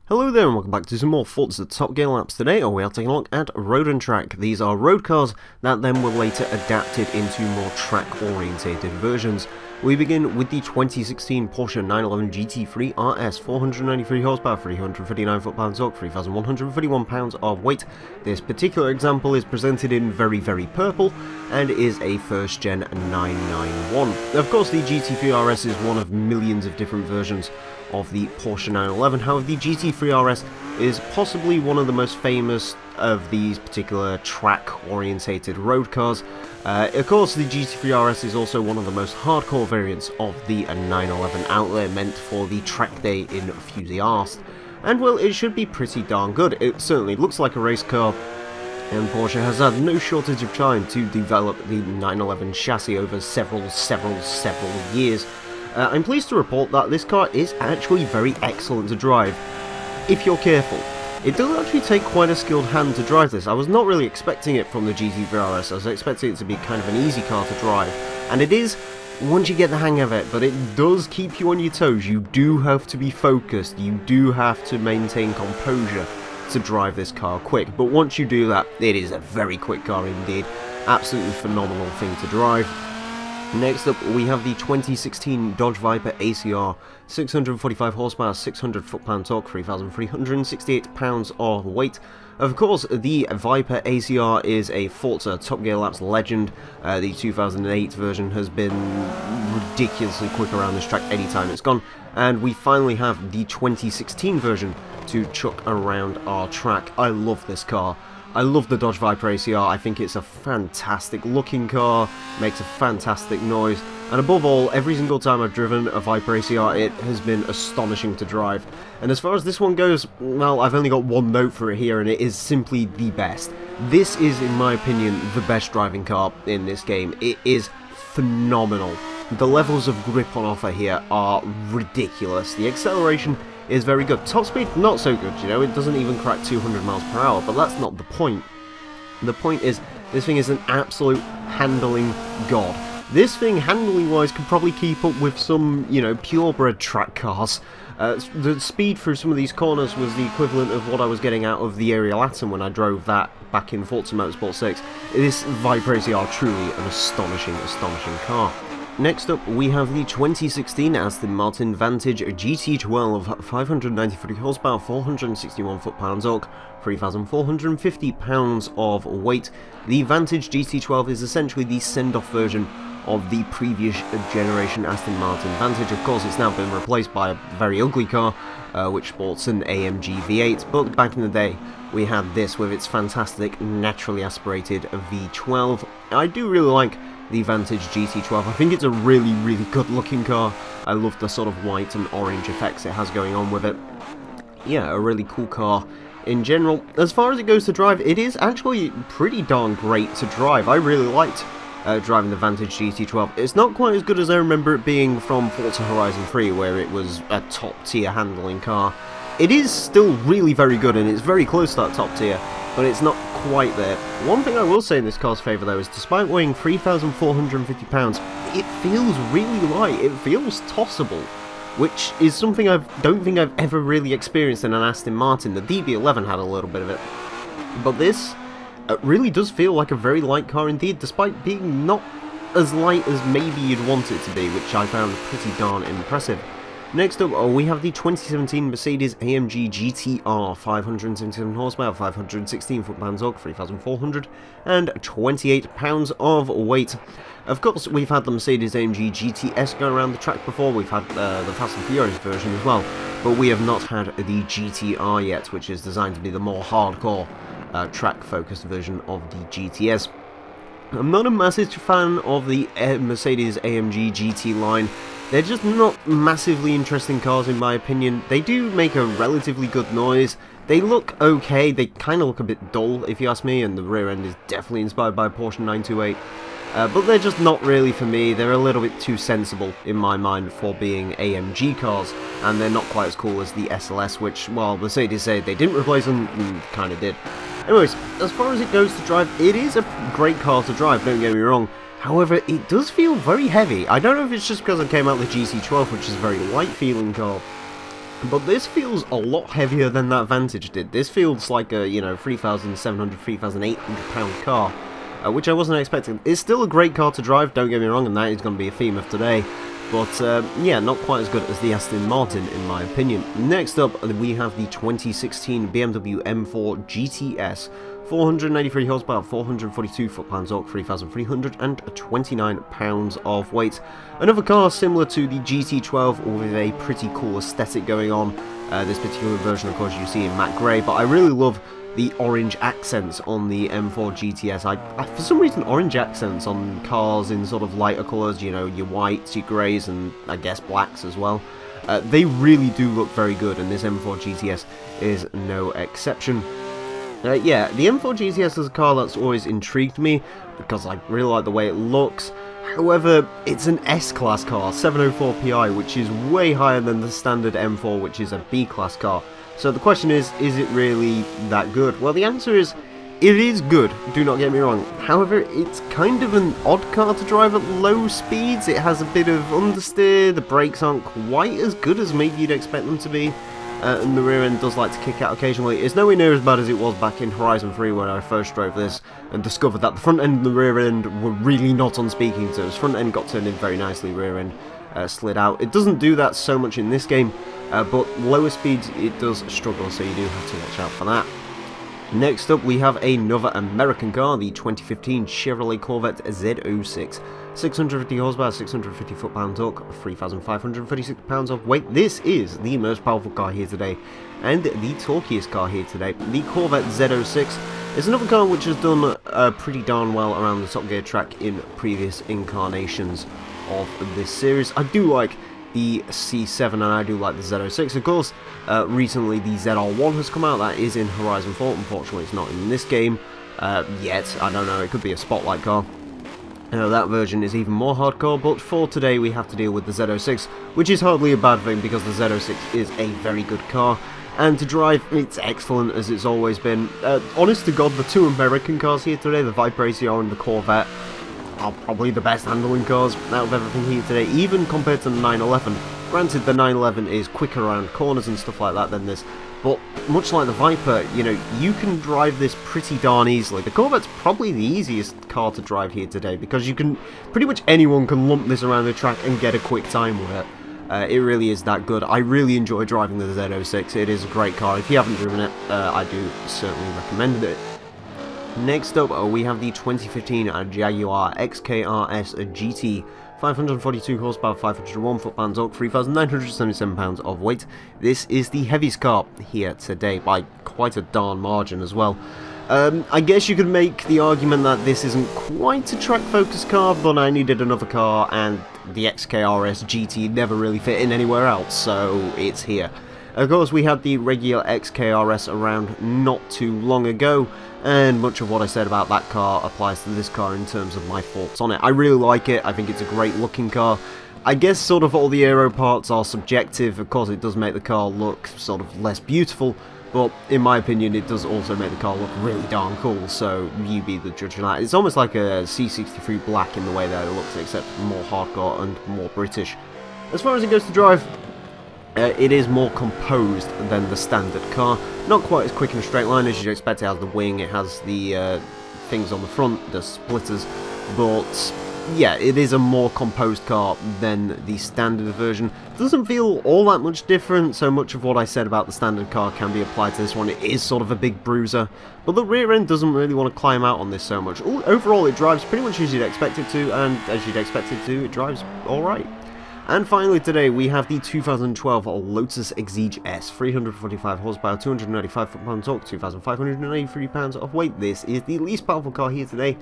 Hello there and welcome back to some more Forza Top Gear laps. Today we are taking a look at Road and Track. These are road cars that then were later adapted into more track orientated versions. We begin with the 2016 Porsche 911 GT3 RS, 493 horsepower, 359 foot-pound torque, 3,131 pounds of weight. This particular example is presented in very purple and is a first gen 991. Of course the GT3 RS is one of millions of different versions of the Porsche 911. However, the GT3 RS is possibly one of the most famous of these particular track-orientated road cars. Of course, the GT3 RS is also one of the most hardcore variants of the 911 outlet, meant for the track day enthusiast. And well, it should be pretty darn good. It certainly looks like a race car, and Porsche has had no shortage of time to develop the 911 chassis over several years. I'm pleased to report that this car is actually very excellent to drive, if you're careful. It does actually take quite a skilled hand to drive this. I was not really expecting it from the GT3 RS, I was expecting it to be kind of an easy car to drive, and it is once you get the hang of it, but it does keep you on your toes. You do have to be focused, you do have to maintain composure to drive this car quick, but once you do that, it is a very quick car indeed. Absolutely phenomenal thing to drive. Next up, we have the 2016 Dodge Viper ACR, 645 horsepower, 600 foot-pound torque, 3,368 pounds of weight. Of course, the Viper ACR is a Forza Top Gear laps legend. The 2008 version has been ridiculously quick around this track anytime it's gone, and we finally have the 2016 version to chuck around our track. I love this car. I love the Dodge Viper ACR. I think it's a fantastic looking car, makes a fantastic noise, and above all, every single time I've driven a Viper ACR, it has been astonishing to drive. And as far as this one goes, well, I've only got one note for it here, and it is simply the best. This is, in my opinion, the best driving car in this game. It is phenomenal. The levels of grip on offer here are ridiculous. The acceleration is very good. Top speed, not so good, you know, it doesn't even crack 200 miles per hour, but that's not the point. The point is, this thing is an absolute handling god. This thing, handling-wise, could probably keep up with some, you know, purebred track cars. The speed through some of these corners was the equivalent of what I was getting out of the Ariel Atom when I drove that back in Forza Motorsport 6. This Viper ACR truly an astonishing car. Next up, we have the 2016 Aston Martin Vantage GT12, 593 horsepower, 461 foot-pound torque, 3,450 pounds of weight. The Vantage GT12 is essentially the send-off version of the previous generation Aston Martin Vantage. Of course, it's now been replaced by a very ugly car, which sports an AMG V8, but back in the day, we had this with its fantastic, naturally aspirated V12. I do really like the Vantage GT12. I think it's a really good looking car. I love the sort of white and orange effects it has going on with it. Yeah, a really cool car in general. As far as it goes to drive, it is actually pretty darn great to drive. I really liked driving the Vantage GT12. It's not quite as good as I remember it being from Forza Horizon 3, where it was a top tier handling car. It is still really very good, and it's very close to that top tier, but it's not quite there. One thing I will say in this car's favour though is, despite weighing 3,450 pounds, it feels really light. It feels tossable, which is something I don't think I've ever really experienced in an Aston Martin. The DB11 had a little bit of it, but this really does feel like a very light car indeed, despite being not as light as maybe you'd want it to be, which I found pretty darn impressive. Next up, we have the 2017 Mercedes-AMG GT R, 577 horsepower, 516 foot-pound torque, 3,428 pounds of weight. Of course, we've had the Mercedes-AMG GT-S go around the track before. We've had the Fast and Furious version as well, but we have not had the GT R yet, which is designed to be the more hardcore track-focused version of the GT-S. I'm not a massive fan of the Mercedes-AMG GT line. They're just not massively interesting cars in my opinion. They do make a relatively good noise. They look okay. They kind of look a bit dull if you ask me, and the rear end is definitely inspired by Porsche 928. But they're just not really for me. They're a little bit too sensible in my mind for being AMG cars, and they're not quite as cool as the SLS, which, well, Mercedes say they didn't replace them, kind of did. Anyways, as far as it goes to drive, it is a great car to drive, don't get me wrong. However, it does feel very heavy. I don't know if it's just because I came out with the GT12, which is a very light feeling car, But this feels a lot heavier than that Vantage did. This feels like a, you know, 3,700, 3,800 pound car, which I wasn't expecting. It's still a great car to drive, don't get me wrong, and that is going to be a theme of today. But, yeah, not quite as good as the Aston Martin, in my opinion. Next up, we have the 2016 BMW M4 GT S. 483 horsepower, 442 foot-pounds torque, 3,329 pounds of weight. Another car similar to the GT12 with a pretty cool aesthetic going on. This particular version, of course, you see in matte grey, but I really love the orange accents on the M4 GTS. For some reason, orange accents on cars in sort of lighter colours, you know, your whites, your greys, and I guess blacks as well. They really do look very good, and this M4 GTS is no exception. Yeah, the M4 GTS is a car that's always intrigued me, because I really like the way it looks. However, it's an S-Class car, 704 PI, which is way higher than the standard M4, which is a B-Class car. So the question is it really that good? Well, the answer is, it is good, do not get me wrong. However, it's kind of an odd car to drive at low speeds. It has a bit of understeer, the brakes aren't quite as good as maybe you'd expect them to be. And the rear end does like to kick out occasionally. It's nowhere near as bad as it was back in Horizon 3 when I first drove this and discovered that the front end and the rear end were really not on speaking terms. Front end got turned in very nicely, rear end slid out. It doesn't do that so much in this game, but lower speeds it does struggle, so you do have to watch out for that. Next up, we have another American car, the 2015 Chevrolet Corvette Z06. 650 horsepower, 650 foot-pound torque, 3,536 pounds of weight. This is the most powerful car here today, and the torquiest car here today. The Corvette Z06 is another car which has done pretty darn well around the Top Gear track in previous incarnations of this series. I do like the C7 and I do like the Z06. Of course, recently the ZR1 has come out. That is in Horizon 4. Unfortunately, it's not in this game yet. I don't know, it could be a spotlight car. That version is even more hardcore, but for today we have to deal with the Z06, which is hardly a bad thing because the Z06 is a very good car, and to drive it's excellent as it's always been. Honest to God, the two American cars here today, the Viper ACR and the Corvette, are probably the best handling cars out of everything here today, even compared to the 911. Granted, the 911 is quicker around corners and stuff like that than this, but much like the Viper, you know, you can drive this pretty darn easily. The Corvette's probably the easiest car to drive here today because you can, pretty much anyone can lump this around the track and get a quick time with it. It really is that good. I really enjoy driving the Z06. It is a great car. If you haven't driven it, I do certainly recommend it. Next up, we have the 2015 Jaguar XKR-S GT. 542 horsepower, 501 foot-pound torque, 3,977 pounds of weight. This is the heaviest car here today by quite a darn margin as well. I guess you could make the argument that this isn't quite a track-focused car, but I needed another car, and the XKR-S GT never really fit in anywhere else, so it's here. Of course, we had the regular XKRS around not too long ago, and much of what I said about that car applies to this car in terms of my thoughts on it. I really like it. I think it's a great looking car. I guess sort of all the aero parts are subjective. Of course, it does make the car look sort of less beautiful, but in my opinion, it does also make the car look really darn cool, so you be the judge of that. It's almost like a C63 Black in the way that it looks, except more hardcore and more British. As far as it goes to drive, it is more composed than the standard car. Not quite as quick in a straight line as you'd expect. It has the wing, it has the things on the front, the splitters, but yeah, it is a more composed car than the standard version. It doesn't feel all that much different, so much of what I said about the standard car can be applied to this one. It is sort of a big bruiser, but the rear end doesn't really want to climb out on this so much. Overall, it drives pretty much as you'd expect it to, and as you'd expect it to, it drives alright. And finally today we have the 2012 Lotus Exige S, 345 horsepower, 295 foot-pound torque, 2,593 pounds of weight. This is the least powerful car here today,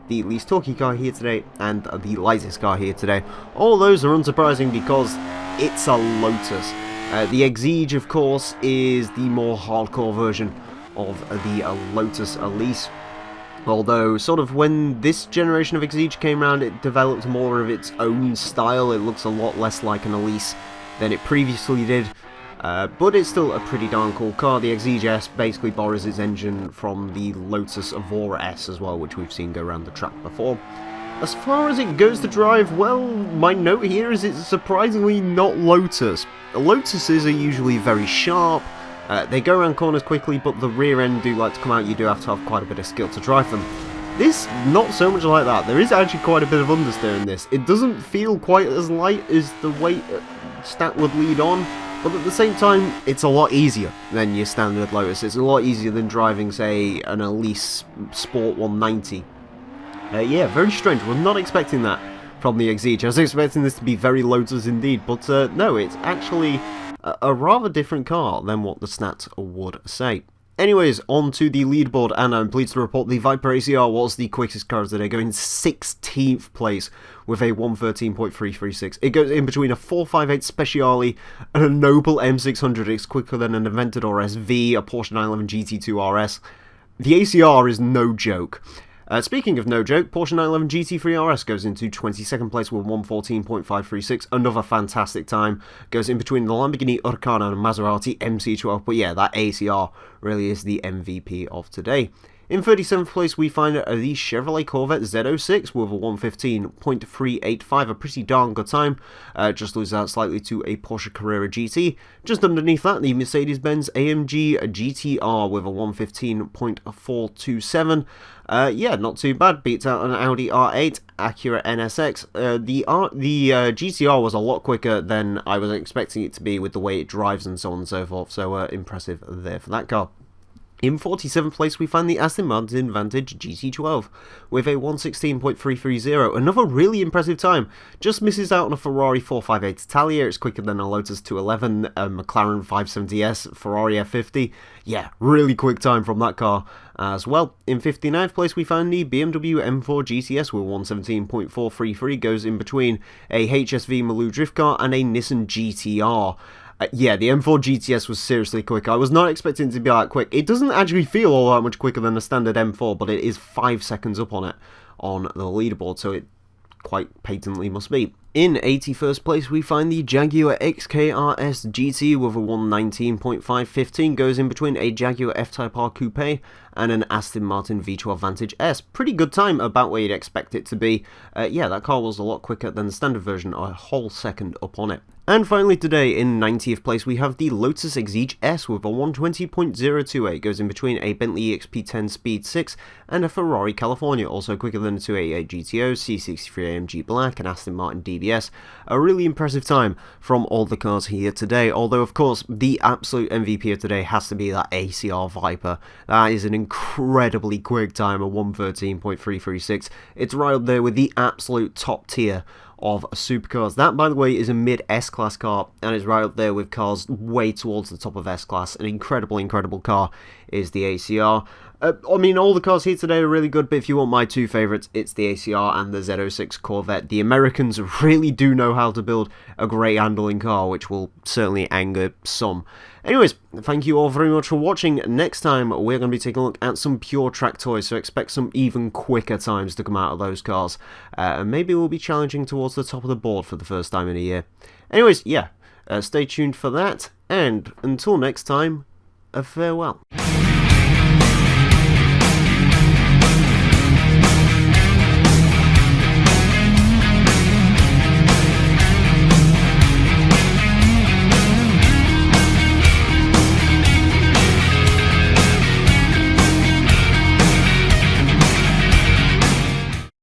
the least torquey car here today, and the lightest car here today. All those are unsurprising because it's a Lotus. The Exige, of course, is the more hardcore version of the Lotus Elise. Although, sort of when this generation of Exige came around, it developed more of its own style. It looks a lot less like an Elise than it previously did. But it's still a pretty darn cool car. The Exige S basically borrows its engine from the Lotus Evora S as well, which we've seen go around the track before. As far as it goes to drive, well, my note here is it's surprisingly not Lotus. Lotuses are usually very sharp, they go around corners quickly, but the rear end do like to come out. You do have to have quite a bit of skill to drive them. This, not so much like that. There is actually quite a bit of understeer in this. It doesn't feel quite as light as the weight stat would lead on, but at the same time, it's a lot easier than your standard Lotus. It's a lot easier than driving, say, an Elise Sport 190. Yeah, very strange. Was not expecting that from the Exige. I was expecting this to be very Lotus indeed, but no, it's actually a rather different car than what the stats would say. Anyways, on to the leaderboard, and I'm pleased to report the Viper ACR was the quickest car of the day, going 16th place with a 113.336. It goes in between a 458 Speciale and a Noble M600. It's quicker than an Aventador SV, a Porsche 911 GT3 RS. The ACR is no joke. Speaking of no joke, Porsche 911 GT3 RS goes into 22nd place with 114.536, another fantastic time. Goes in between the Lamborghini Huracan and Maserati MC12, but yeah, that ACR really is the MVP of today. In 37th place, we find the Chevrolet Corvette Z06 with a 115.385, a pretty darn good time. Just loses out slightly to a Porsche Carrera GT. Just underneath that, the Mercedes-Benz AMG GT R with a 115.427. Yeah, not too bad. Beats out an Audi R8, Acura NSX. The GTR was a lot quicker than I was expecting it to be with the way it drives and so on and so forth. So impressive there for that car. In 47th place, we find the Aston Martin Vantage GT12 with a 116.330, another really impressive time. Just misses out on a Ferrari 458 Italia. It's quicker than a Lotus 211, a McLaren 570S, Ferrari F50. Yeah, really quick time from that car as well. In 59th place, we find the BMW M4 GTS with 117.433, goes in between a HSV Maloo drift car and a Nissan GTR. Yeah, the M4 GTS was seriously quick. I was not expecting it to be that quick. It doesn't actually feel all that much quicker than a standard M4, but it is 5 seconds up on it on the leaderboard, so it quite patently must be. In 81st place, we find the Jaguar XKR-S GT with a 119.515, goes in between a Jaguar F-Type R Coupe and an Aston Martin V12 Vantage S. Pretty good time, about where you'd expect it to be. Yeah, that car was a lot quicker than the standard version, a whole second up on it. And finally today, in 90th place, we have the Lotus Exige S with a 120.028, goes in between a Bentley EXP10 Speed 6 and a Ferrari California, also quicker than a 288 GTO, C63AMG Black and Aston Martin DBS. A really impressive time from all the cars here today, although of course the absolute MVP of today has to be that ACR Viper. That is an incredibly quick time of 113.336. It's right up there with the absolute top tier of supercars. That, by the way, is a mid S-Class car, and is right up there with cars way towards the top of S-Class. An incredible car is the ACR. I mean, all the cars here today are really good, but if you want my two favourites, it's the ACR and the Z06 Corvette. The Americans really do know how to build a great handling car, which will certainly anger some. Anyways, thank you all very much for watching. Next time, we're going to be taking a look at some pure track toys, so expect some even quicker times to come out of those cars. And maybe we'll be challenging towards the top of the board for the first time in a year. Anyways, yeah, stay tuned for that, and until next time, a farewell.